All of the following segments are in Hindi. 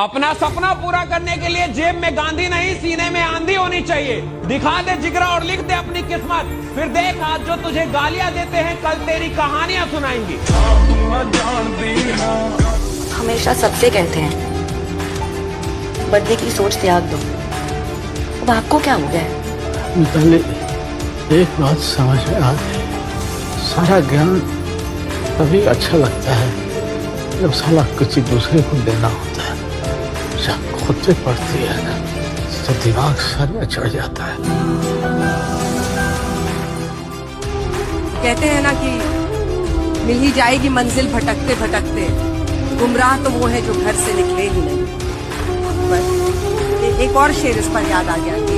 अपना सपना पूरा करने के लिए जेब में गांधी नहीं, सीने में आंधी होनी चाहिए। दिखा दे जिगरा और लिख दे अपनी किस्मत, फिर देख आज जो तुझे गालियां देते हैं कल तेरी कहानियां सुनाएंगी। हमेशा सबसे कहते हैं बदले की सोच त्याग दो, अब आपको क्या हो गया है? पहले एक बात समझ में आ गई, सारा ज्ञान तभी अच्छा लगता है जब साला किसी दूसरे को देना होता है। जब खुद से पढ़ती है ना तो दिमाग सर में चढ़ जाता है। कहते हैं ना कि मिल ही जाएगी मंजिल भटकते भटकते, गुमराह तो वो है जो घर से निकले ही नहीं। बस एक और शेर इस पर याद आ गया कि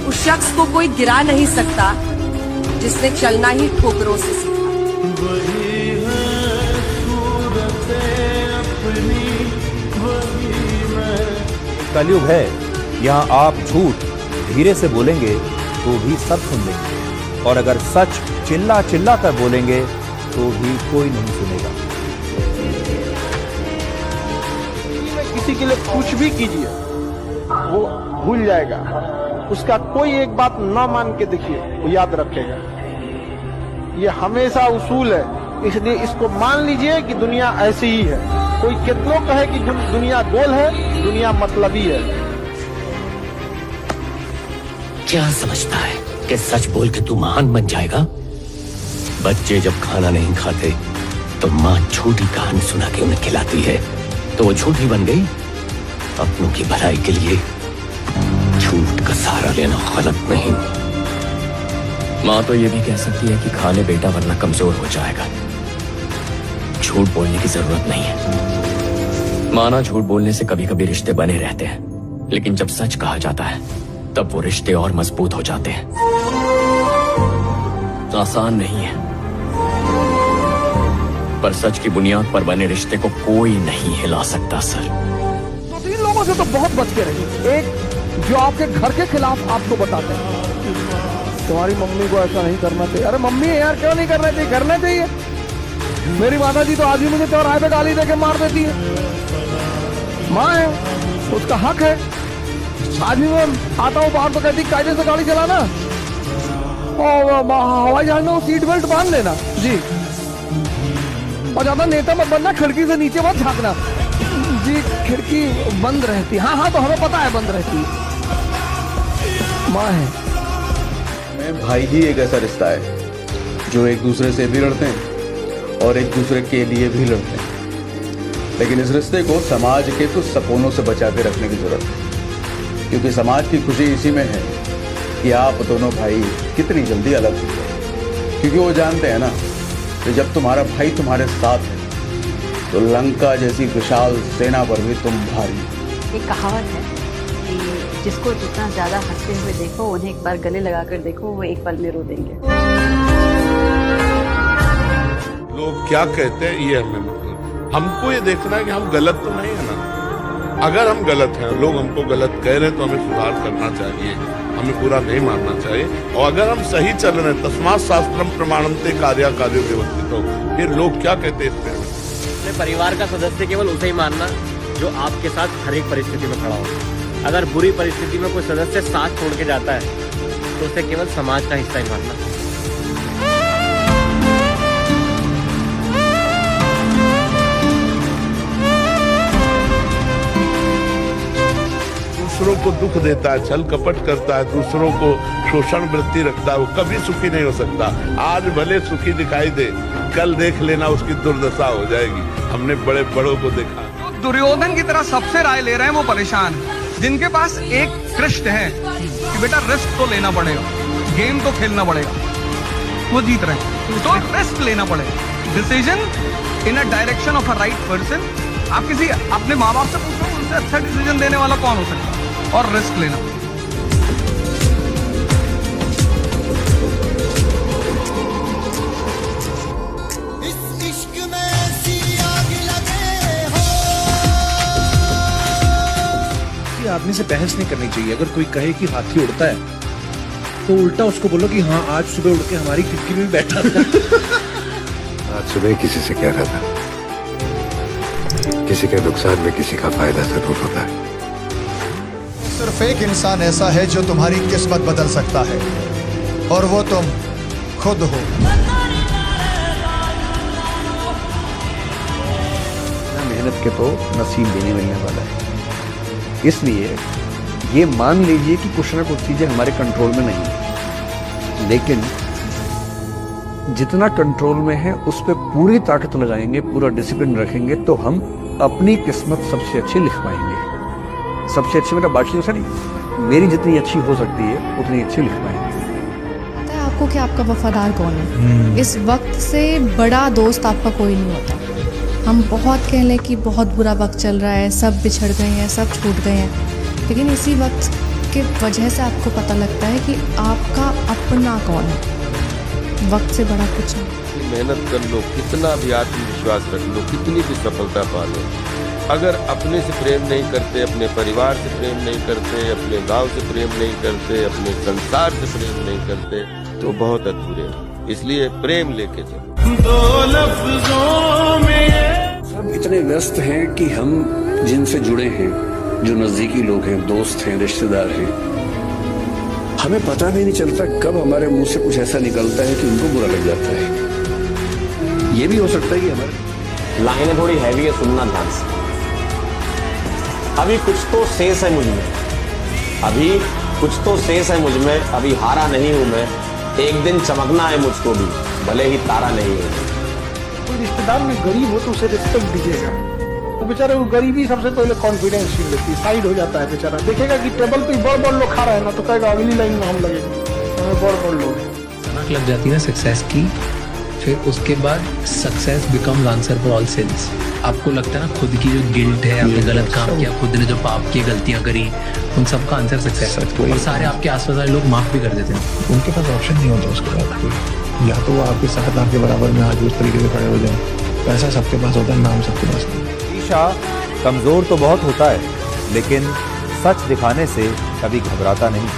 उस शख्स को कोई गिरा नहीं सकता जिसने चलना ही ठोकरों से सीखा। कलयुग है, यहाँ आप झूठ धीरे से बोलेंगे तो भी सब सुन लेंगे, और अगर सच चिल्ला चिल्ला कर बोलेंगे तो भी कोई नहीं सुनेगा। किसी के लिए कुछ भी कीजिए वो भूल जाएगा, उसका कोई एक बात ना मान के देखिए वो याद रखेगा। ये हमेशा उसूल है, इसलिए इसको मान लीजिए कि दुनिया ऐसी ही है। कोई कितनों कहे कि दुनिया गोल है, दुनिया मतलबी है। क्या समझता है कि सच बोल के तू महान बन जाएगा? बच्चे जब खाना नहीं खाते तो माँ झूठी कहानी सुना के उन्हें खिलाती है, तो वो झूठी बन गई। अपनों की भलाई के लिए झूठ का सहारा लेना गलत नहीं। माँ तो ये भी कह सकती है कि खा ले बेटा वरना कमजोर हो जाएगा। झूठ बोलने की जरूरत नहीं है। माना झूठ बोलने से कभी कभी रिश्ते बने रहते हैं, लेकिन जब सच कहा जाता है तब वो रिश्ते और मजबूत हो जाते हैं। आसान नहीं है, पर सच की बुनियाद पर बने रिश्ते को कोई नहीं हिला सकता सर। तो तीन लोगों से तो बहुत बच के रहिए। एक जो आपके घर के खिलाफ आपको बताते हैं तुम्हारी मम्मी को ऐसा नहीं करना चाहिए। अरे मम्मी यार क्यों नहीं करना चाहिए? करना चाहिए। मेरी माता जी तो आज भी मुझे चौराहे पे गाली देके मार देती है। माँ है, उसका हक है। आज भी मैं आता हूँ बाहर तो कहती कायदे से गाड़ी चलाना, और हवाई जहाज में वो सीट बेल्ट बांध लेना जी, और ज्यादा नेता मत बनना, खिड़की से नीचे मत झांकना जी, खिड़की बंद रहती। हाँ हाँ तो हमें पता है बंद रहती। माँ है। भाई ही एक ऐसा रिश्ता है जो एक दूसरे से भी लड़ते हैं और एक दूसरे के लिए भी लड़ते हैं, लेकिन इस रिश्ते को समाज के कुछ सपनों से बचा के रखने की जरूरत है, क्योंकि समाज की खुशी इसी में है कि आप दोनों भाई कितनी जल्दी अलग हो गए। क्योंकि वो जानते हैं ना कि जब तुम्हारा भाई तुम्हारे साथ है तो लंका जैसी विशाल सेना पर भी तुम भारी। एक कहावत है कि जिसको जितना ज्यादा हंसते हुए देखो उन्हें एक बार गले लगाकर देखो, वो एक पल में रो देंगे। लोग क्या कहते हैं ये हमें मतलब, हमको ये देखना है कि हम गलत तो नहीं है ना। अगर हम गलत हैं, लोग हमको गलत कह रहे हैं तो हमें सुधार करना चाहिए, हमें पूरा नहीं मानना चाहिए। और अगर हम सही चल रहे हैं, तस्मात् शास्त्रम प्रमाणन्ते कार्या कार्यो व्यवस्थितो, फिर लोग क्या कहते हैं इस पे? अपने परिवार का सदस्य केवल उसे ही मानना जो आपके साथ हर एक परिस्थिति में खड़ा हो। अगर बुरी परिस्थिति में कोई सदस्य साथ छोड़ के जाता है तो उसे केवल समाज का हिस्सा ही मानना। दूसरों को दुख देता है, छल कपट करता है, दूसरों को शोषण वृत्ति रखता है, वो कभी सुखी नहीं हो सकता। आज भले सुखी दिखाई दे, कल देख लेना उसकी दुर्दशा हो जाएगी। हमने बड़े बड़ों को देखा। दुर्योधन की तरह सबसे राय ले रहे हैं वो परेशान, जिनके पास एक कृष्ण है कि बेटा रिस्क तो लेना पड़ेगा, गेम तो खेलना पड़ेगा, वो जीत रहे हैं तो रिस्क लेना पड़ेगा। Decision in a direction of a right person. आप किसी अपने माँ बाप से पूछो उनसे अच्छा डिसीजन देने वाला कौन हो सकता है, और रिस्क लेना। आदमी से बहस नहीं करनी चाहिए। अगर कोई कहे कि हाथी उड़ता है तो उल्टा उसको बोलो कि हाँ आज सुबह उड़ के हमारी खिड़की में बैठा था। आज सुबह किसी से कह रहा था कि किसी के नुकसान में किसी का फायदा जरूर होता है। सिर्फ एक इंसान ऐसा है जो तुम्हारी किस्मत बदल सकता है, और वो तुम खुद हो। मेहनत के तो नसीब भी नहीं मिलने वाला है, इसलिए ये मान लीजिए कि कुछ ना कुछ चीजें हमारे कंट्रोल में नहीं है, लेकिन जितना कंट्रोल में है उस पर पूरी ताकत लगाएंगे, पूरा डिसिप्लिन रखेंगे, तो हम अपनी किस्मत सबसे अच्छी लिख पाएंगे। सबसे अच्छी मेरा बात नहीं, मेरी जितनी अच्छी हो सकती है उतनी अच्छी लिख पाएंगे। पता है आपको कि आपका वफादार कौन है? इस वक्त से बड़ा दोस्त आपका कोई नहीं होता। हम बहुत कह लें कि बहुत बुरा वक्त चल रहा है, सब बिछड़ गए हैं, सब छूट गए हैं, लेकिन इसी वक्त के वजह से आपको पता लगता है कि आपका अपना कौन है। वक्त से बड़ा कुछ नहीं। मेहनत कर लो, कितना भी आत्मविश्वास रख लो, कितनी भी सफलता पा लो, अगर अपने से प्रेम नहीं करते, अपने परिवार से प्रेम नहीं करते, अपने गांव से प्रेम नहीं करते, अपने संसार से प्रेम नहीं करते, तो बहुत अधूरे हैं। इसलिए प्रेम लेके चलो। दो लफ्जों में सब इतने व्यस्त हैं कि हम जिनसे जुड़े हैं, जो नजदीकी लोग हैं, दोस्त हैं, रिश्तेदार हैं, हमें पता भी नहीं चलता कब हमारे मुंह से कुछ ऐसा निकलता है कि उनको बुरा लग जाता है। ये भी हो सकता है कि हमारे लाइनें थोड़ी हैवी है, सुनना ध्यान से। अभी कुछ तो शेष है मुझ में, अभी कुछ तो शेष है मुझ में, अभी हारा नहीं हूं मैं, एक दिन चमकना है मुझको भी, भले ही तारा नहीं है। कोई रिश्तेदार में गरीब हो तो उसे रिस्पेक्ट दीजिएगा। वो बेचारे वो गरीबी सबसे पहले कॉन्फिडेंस छीन लेती है, साइड हो जाता है बेचारा। देखेगा कि टेबल पे बड़ लोग खा रहे हैं ना, तो कहेगा अगली लाइन में हम लगेंगे, हमें बड़ लोग। सनक लग जाती है ना सक्सेस की, फिर उसके बाद success becomes answer for all since. आपको लगता है ना खुद की जो गिल्ट है, आपने गलत काम किया, खुद ने जो पाप की गलतियां करी, उन सब का आंसर सक्सेस है। और सारे आपके आसपास वाले लोग माफ भी कर देते हैं। उनके पास ऑप्शन नहीं होता उसके बाद, या तो वो आपके साथ आपके बराबर में आज उस तरीके से खड़े हो जाए, पैसा सबके पास होता है, नाम सबके पास नहीं। ईशा कमजोर तो बहुत होता है, लेकिन सच दिखाने से कभी घबराता नहीं।